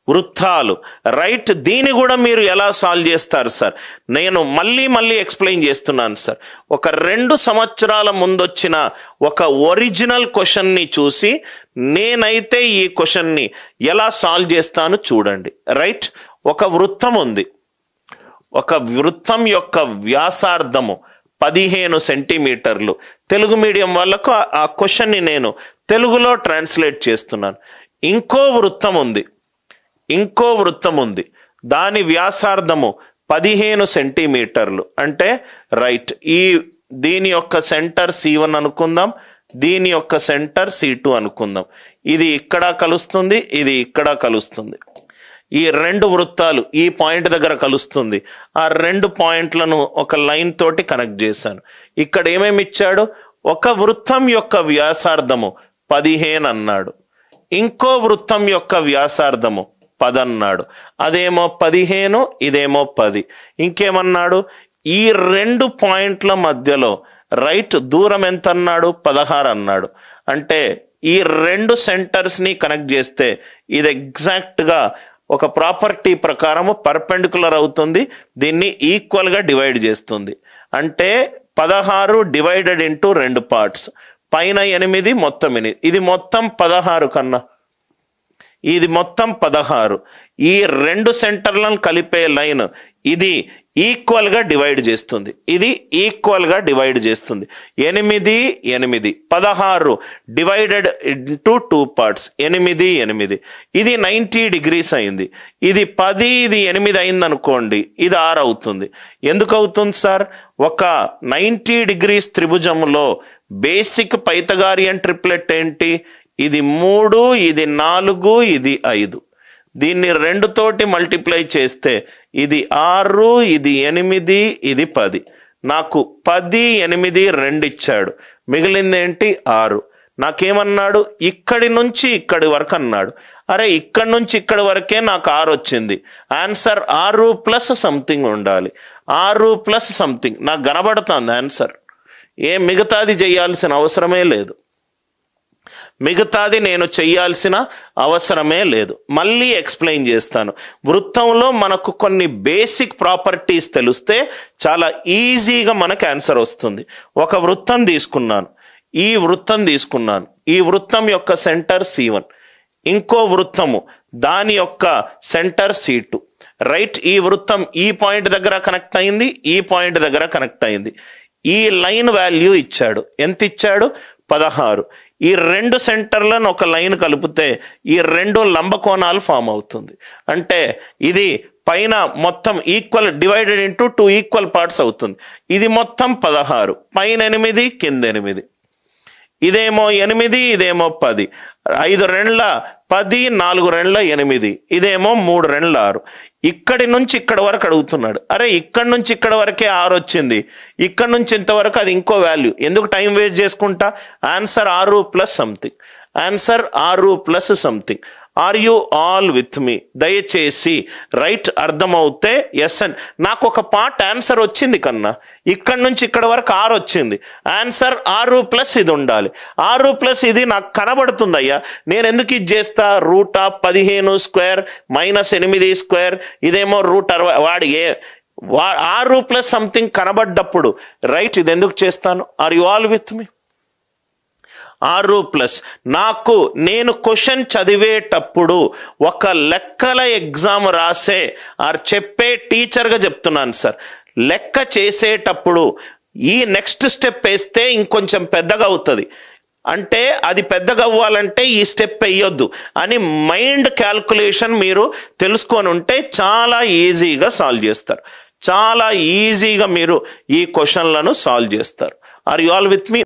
వృత్తాలు, రైట్. దీని కూడా మీరు ఎలా సాల్వ్ చేస్తారు సార్? నేను మళ్ళీ ఎక్స్ప్లెయిన్ చేస్తున్నాను సార్. ఒక 2 సంవత్సరాల ముందొచ్చిన ఒక ఒరిజినల్ క్వశ్చన్ని చూసి నేనైతే ఈ క్వశ్చన్ని ఎలా సాల్వ్ చేస్తాను చూడండి, రైట్. ఒక వృత్తం ఉంది. ఒక వృత్తం యొక్క వ్యాసార్థము 15 సెంటీమీటర్లు. తెలుగు మీడియం వాళ్ళకు ఆ క్వశ్చన్ని నేను తెలుగులో ట్రాన్స్లేట్ చేస్తున్నాను. ఇంకో వృత్తం ఉంది, దాని వ్యాసార్థము 15 సెంటీమీటర్లు. అంటే రైట్, దీని యొక్క సెంటర్ C1 అనుకుందాం, దీని యొక్క సెంటర్ C2 అనుకుందాం. ఇది ఇక్కడ కలుస్తుంది, ఇది ఇక్కడ కలుస్తుంది. ఈ 2 వృత్తాలు ఈ పాయింట్ దగ్గర కలుస్తుంది. ఆ 2 పాయింట్లను ఒక లైన్ తోటి కనెక్ట్ చేశాను. ఇక్కడ ఏమేమి ఇచ్చాడు? ఒక వృత్తం యొక్క వ్యాసార్థము 15 అన్నాడు, ఇంకో వృత్తం యొక్క వ్యాసార్థము 10 అన్నాడు. అదేమో 15, ఇదేమో 10. ఇంకేమన్నాడు? ఈ 2 పాయింట్ల మధ్యలో రైట్ దూరం ఎంత అన్నాడు? 16 అన్నాడు. అంటే ఈ 2 సెంటర్స్ని కనెక్ట్ చేస్తే ఇది ఎగ్జాక్ట్గా ఒక ప్రాపర్టీ ప్రకారము పర్పెండిక్యులర్ అవుతుంది. దీన్ని ఈక్వల్గా డివైడ్ చేస్తుంది. అంటే 16 డివైడెడ్ ఇంటూ 2 పార్ట్స్, పైన 8, మొత్తం 8. ఇది మొత్తం 16 కన్నా, ఇది మొత్తం 16. ఈ 2 సెంటర్లను కలిపే లైన్ ఇది ఈక్వల్గా డివైడ్ చేస్తుంది. ఇది ఈక్వల్గా డివైడ్ చేస్తుంది. 8, 8, 16 డివైడెడ్ ఇంటూ 2 పార్ట్స్, 8, 8. ఇది 90 డిగ్రీస్ అయింది. ఇది 10, ఇది 8 అయింది అనుకోండి, ఇది 6 అవుతుంది. ఎందుకు అవుతుంది సార్? ఒక 90 డిగ్రీస్ త్రిభుజంలో బేసిక్ పైథాగోరియన్ ట్రిప్లెట్ ఏంటి? ఇది 3, ఇది 4, ఇది 5. దీన్ని 2 తోటి మల్టిప్లై చేస్తే ఇది 6, ఇది 8, ఇది 10. నాకు 10, 8, 2 ఇచ్చాడు. మిగిలింది ఏంటి? 6. నాకేమన్నాడు? ఇక్కడి నుంచి ఇక్కడి వరకు అన్నాడు. అరే, ఇక్కడి నుంచి ఇక్కడి వరకే నాకు 6 వచ్చింది. ఆన్సర్ 6 ప్లస్ సంథింగ్ ఉండాలి. 6 ప్లస్ సంథింగ్ నాకు కనబడుతుంది ఆన్సర్. మిగతాది చేయాల్సిన అవసరమే లేదు. నేను చెయ్యాల్సిన అవసరమే లేదు. మళ్ళీ ఎక్స్ప్లెయిన్ చేస్తాను. వృత్తంలో మనకు కొన్ని బేసిక్ ప్రాపర్టీస్ తెలిస్తే చాలా ఈజీగా మనకు ఆన్సర్ వస్తుంది. ఒక వృత్తం తీసుకున్నాను, ఈ వృత్తం యొక్క సెంటర్ C1, ఇంకో వృత్తము దాని యొక్క సెంటర్ C2, రైట్. ఈ వృత్తం ఈ పాయింట్ దగ్గర కనెక్ట్ అయింది, ఈ పాయింట్ దగ్గర కనెక్ట్ అయింది. ఈ లైన్ వాల్యూ ఇచ్చాడు. ఎంత ఇచ్చాడు? 16. ఈ 2 సెంటర్లను ఒక లైన్ కలిపితే ఈ 2 లంబకోణాలు ఫామ్ అవుతుంది. అంటే ఇది పైన మొత్తం equal divided into 2 equal parts అవుతుంది. ఇది మొత్తం 16, పైన 8, కింద 8. ఇదేమో 8, ఇదేమో 10. 5 రెండ్ల 10, 4 రెండ్ల 8. ఇదేమో 3 రెండ్ల 6. ఇక్కడి నుంచి ఇక్కడ వరకు అడుగుతున్నాడు. అరే, ఇక్కడి నుంచి ఇక్కడ వరకే 6 వచ్చింది, ఇక్కడ నుంచి ఇంతవరకు అది ఇంకో వాల్యూ. ఎందుకు టైం వేస్ట్ చేసుకుంటా? Answer 6 plus something. Answer 6 plus something. Are you all with me? దయచేసి రైట్ అర్థమవుతే ఎస్ అని. నాకు ఒక పార్ట్ ఆన్సర్ వచ్చింది కన్నా, ఇక్కడి నుంచి ఇక్కడ వరకు 6 వచ్చింది. ఆన్సర్ 6 ప్లస్ ఇది ఉండాలి. 6 ప్లస్ ఇది నాకు కనబడుతుంది అయ్యా. నేను ఎందుకు ఇది చేస్తా? √15² -8² ఇదేమో √60. వాడి 6 ప్లస్ సంథింగ్ కనబడ్డప్పుడు రైట్ ఇది ఎందుకు చేస్తాను? Are you all with me? 6 plus నాకు నేను క్వశ్చన్ చదివేటప్పుడు ఒక లెక్కల ఎగ్జామ్ రాసే చెప్పే టీచర్గా చెప్తున్నాను సార్. లెక్క చేసేటప్పుడు ఈ నెక్స్ట్ స్టెప్ వేస్తే ఇంకొంచెం పెద్దగా అవుతుంది. అంటే అది పెద్దగా అవ్వాలంటే ఈ స్టెప్ వేయొద్దు అని మైండ్ క్యాల్కులేషన్ మీరు తెలుసుకొని ఉంటే చాలా ఈజీగా సాల్వ్ చేస్తారు. చాలా ఈజీగా మీరు ఈ క్వశ్చన్లను సాల్వ్ చేస్తారు. Are you all with me?